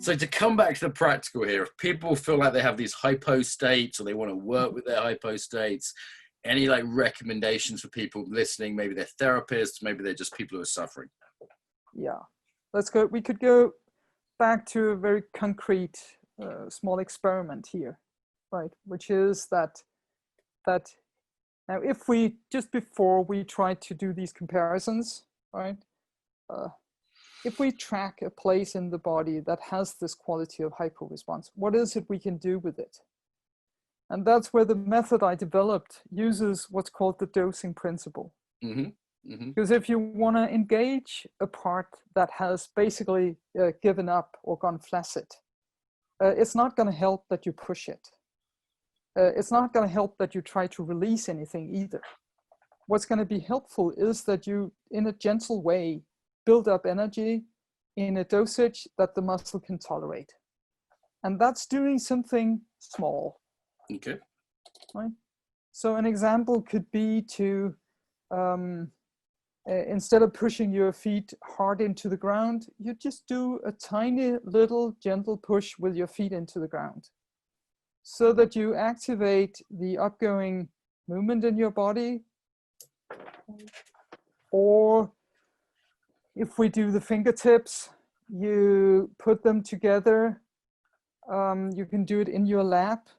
So to come back to the practical here, if people feel like they have these hypo states or they want to work with their hypo states, any like recommendations for people listening? Maybe they're therapists, maybe they're just people who are suffering. Yeah, let's go. We could go back to a very concrete small experiment here, right? Which is that now if we, just before we try to do these comparisons, right? If we track a place in the body that has this quality of hypo response, what is it we can do with it? And that's where the method I developed uses what's called the dosing principle. Because if you want to engage a part that has basically given up or gone flaccid, it's not going to help that you push it. It's not going to help that you try to release anything either. What's going to be helpful is that you, in a gentle way, build up energy in a dosage that the muscle can tolerate. And that's doing something small. Okay. Right? So an example could be to, instead of pushing your feet hard into the ground, you just do a tiny little gentle push with your feet into the ground, so that you activate the upgoing movement in your body. Or if we do the fingertips, you put them together. You can do it in your lap.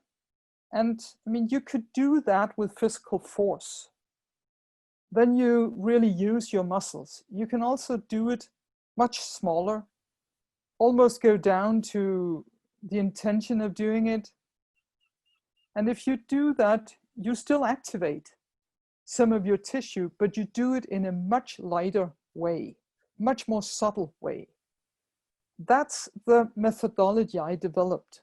And I mean, you could do that with physical force. Then you really use your muscles. You can also do it much smaller, almost go down to the intention of doing it. And if you do that, you still activate some of your tissue, but you do it in a much lighter way, much more subtle way. That's the methodology I developed.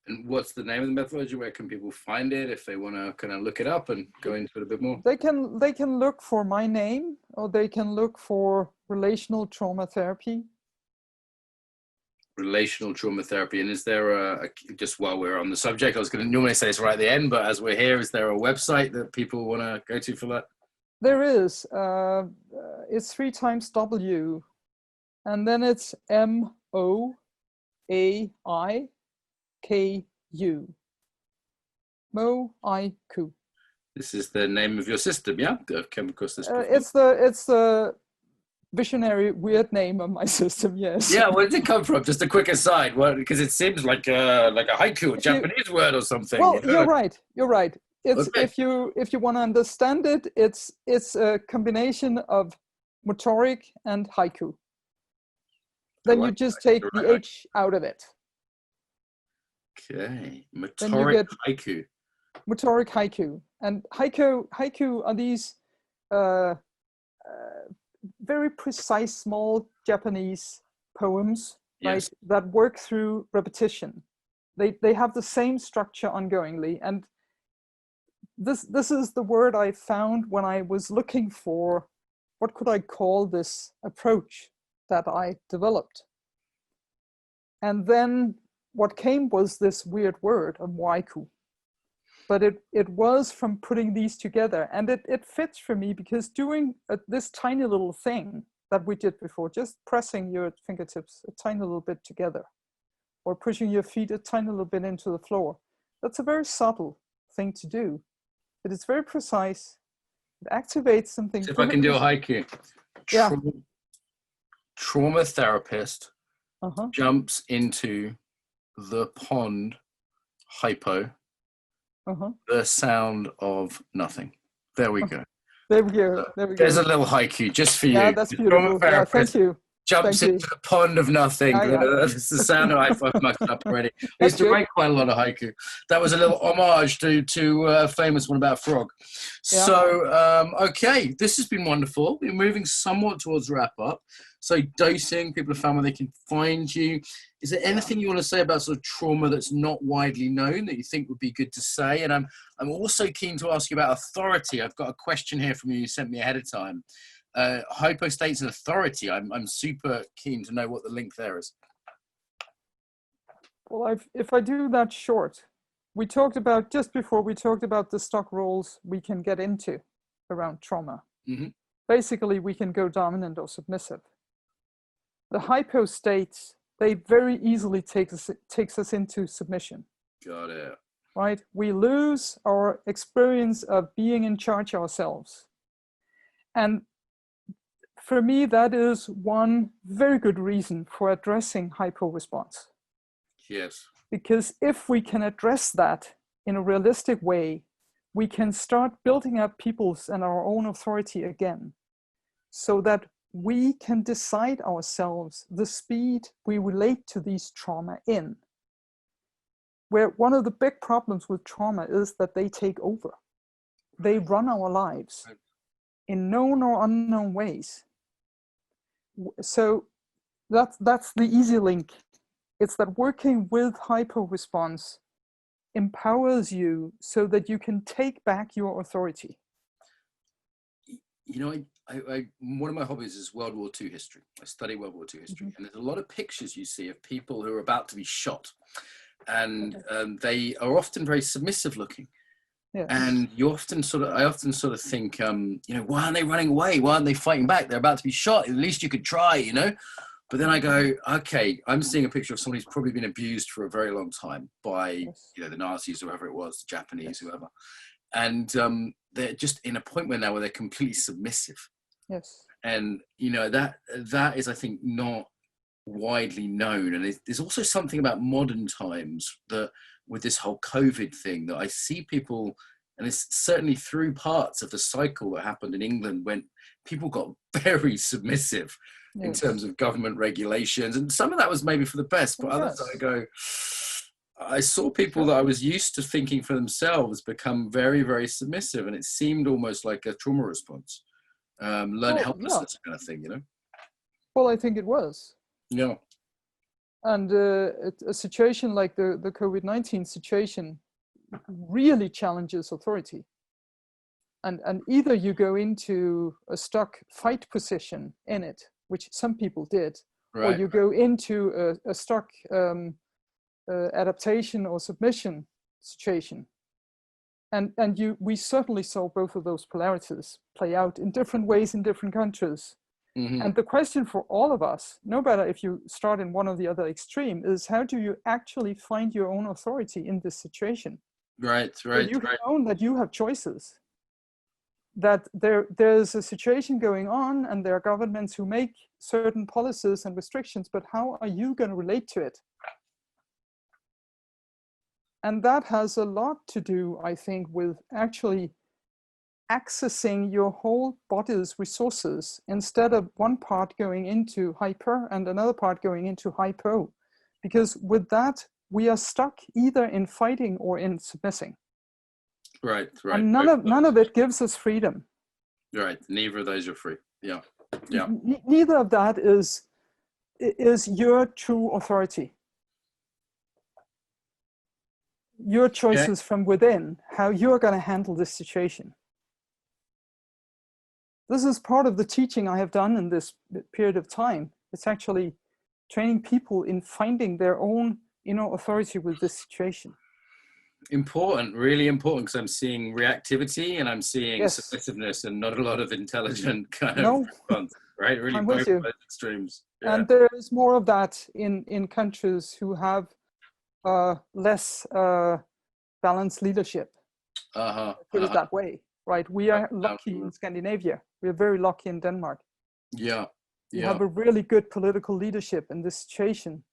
And what's the name of the methodology? Where can people find it if they want to kind of look it up and go into it a bit more? They can look for my name, or they can look for relational trauma therapy. Relational trauma therapy. And is there just while we're on the subject, I was going to normally say this right at the end, but as we're here, is there a website that people want to go to for that? There is. It's 3 times W, and then it's MOAIKU. MOAIKU. This is the name of your system, yeah? I've come across this before. It's the visionary weird name of my system, yes. Yeah, where did it come from? Just a quick aside, because it seems like a haiku, a Japanese word or something. Well, you're right. It's okay. if you want to understand it, it's a combination of motoric and haiku. Then you just take the H out of it. Okay, motoric haiku. Motoric haiku. And haiku are these very precise, small Japanese poems, yes, right, that work through repetition. They have the same structure ongoingly. And this is the word I found when I was looking for what could I call this approach that I developed. And then what came was this weird word of waiku. But it was from putting these together, and it fits for me because doing this tiny little thing that we did before, just pressing your fingertips a tiny little bit together, or pushing your feet a tiny little bit into the floor, that's a very subtle thing to do. It is very precise. It activates something. So if I can do a haiku. Yeah. Trauma therapist jumps into the pond, hypo, the sound of nothing. There we go. There we go. There's a little haiku just for you. Yeah, that's beautiful. Yeah, thank you. Jumps into the pond of nothing. That's the sound of I've mucked up already. I used to write quite a lot of haiku. That was a little homage to a famous one about a frog. Yeah. So, okay, this has been wonderful. We're moving somewhat towards wrap up. So dosing, people have found where they can find you. Is there anything you want to say about sort of trauma that's not widely known that you think would be good to say? And I'm also keen to ask you about authority. I've got a question here from you sent me ahead of time. Hypo States and authority. I'm super keen to know what the link there is. Well, if I do that short, we talked about, just before we talked about the stock roles we can get into around trauma. Basically, we can go dominant or submissive. The hypo states, they very easily takes us into submission. Got it. Right? We lose our experience of being in charge ourselves. And for me, that is one very good reason for addressing hypo response. Yes. Because if we can address that in a realistic way, we can start building up people's and our own authority again, so that we can decide ourselves the speed we relate to these trauma in. Where one of the big problems with trauma is that they take over. They run our lives in known or unknown ways. So that's the easy link. It's that working with hypo response empowers you so that you can take back your authority. You know, I one of my hobbies is World War II history. I study World War II history, and there's a lot of pictures you see of people who are about to be shot, and they are often very submissive looking. Yes. And I often sort of think, you know, why aren't they running away? Why aren't they fighting back? They're about to be shot. At least you could try, you know. But then I go, okay, I'm seeing a picture of somebody who's probably been abused for a very long time by, you know, the Nazis or whoever it was, the Japanese, whoever. And they're just in a point where now where they're completely submissive. Yes. And, you know, that is, I think, not widely known. And there's also something about modern times that with this whole COVID thing that I see people, and it's certainly through parts of the cycle that happened in England when people got very submissive in terms of government regulations. And some of that was maybe for the best, but others I saw people that I was used to thinking for themselves become very, very submissive. And it seemed almost like a trauma response, learned helplessness kind of thing, you know? Well, I think it was. Yeah. And a situation like the COVID-19 situation really challenges authority. And either you go into a stuck fight position in it, which some people did, or you go into a stuck adaptation or submission situation. And we certainly saw both of those polarities play out in different ways in different countries. Mm-hmm. And the question for all of us, no matter if you start in one or the other extreme, is how do you actually find your own authority in this situation? Right. So you can own that you have choices, that there's a situation going on and there are governments who make certain policies and restrictions, but how are you going to relate to it? And that has a lot to do, I think, with actually accessing your whole body's resources instead of one part going into hyper and another part going into hypo. Because with that, we are stuck either in fighting or in submissing. Right. And none of it gives us freedom. Right. Neither of those are free. Yeah. Neither of that is your true authority. Your choices from within, how you're going to handle this situation. This is part of the teaching I have done in this period of time. It's actually training people in finding their own inner authority with this situation. Important, really important, because I'm seeing reactivity and I'm seeing submissiveness and not a lot of intelligent kind of response, right? Really both of those extremes. Yeah. And there is more of that in countries who have less balanced leadership. Put it that way, right? We are lucky in Scandinavia. We are very lucky in Denmark. Yeah. You have a really good political leadership in this situation.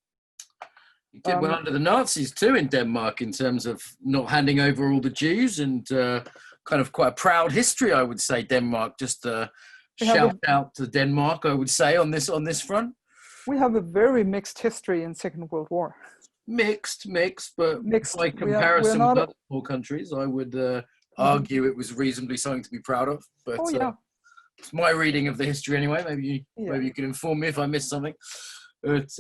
You did well under the Nazis too in Denmark in terms of not handing over all the Jews and kind of quite a proud history, I would say, Denmark. Just shout out to Denmark, I would say, on this front. We have a very mixed history in Second World War. Mixed, but by comparison with other small countries, I would argue it was reasonably something to be proud of. But it's my reading of the history anyway. Maybe you can inform me if I missed something. But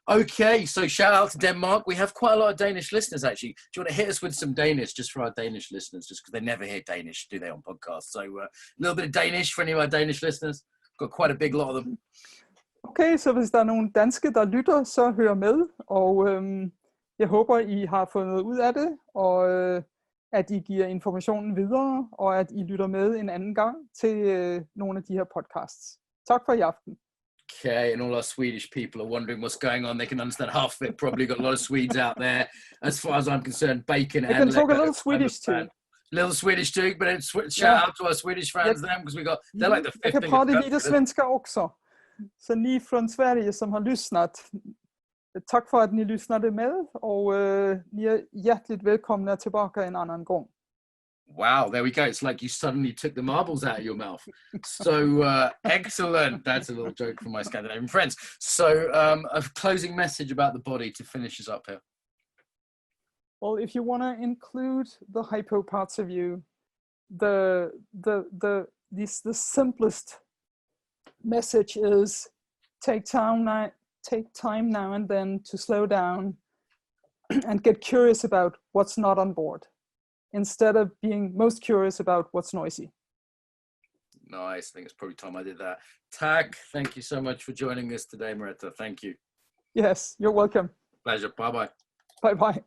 okay, so shout out to Denmark. We have quite a lot of Danish listeners, actually. Do you want to hit us with some Danish just for our Danish listeners, just because they never hear Danish, do they, on podcasts? So a little bit of Danish for any of our Danish listeners. Got quite a big lot of them. Okay, så hvis der er nogle danske, der lytter, så hør med. Og jeg håber, I har fået noget ud af det, og at I giver informationen videre, og at I lytter med en anden gang til nogle af de her podcasts. Tak for i aften. Okay, and all our Swedish people are wondering what's going on. They can understand half of it. Probably got a lot of Swedes out there. As far as I'm concerned, bacon I and can talk a Lego, little Swedish too. Little Swedish too, but it's shout out to our Swedish fans then, because they're like the fifth Jag kan prata lite svenska också. Så ni från Sverige som har lyssnat, tack för att ni lyssnade med, och ni är hjärtligt välkomna tillbaka en annan gång. Wow, there we go. It's like you suddenly took the marbles out of your mouth. So excellent. That's a little joke from my Scandinavian friends. So a closing message about the body to finish us up here. Well, if you want to include the hypo parts of you, the simplest message is take time now and then to slow down and get curious about what's not on board, instead of being most curious about what's noisy. Nice. I think it's probably time I did that. Tack, thank you so much for joining us today, Merete. Thank you. Yes, you're welcome. Pleasure. Bye-bye. Bye-bye.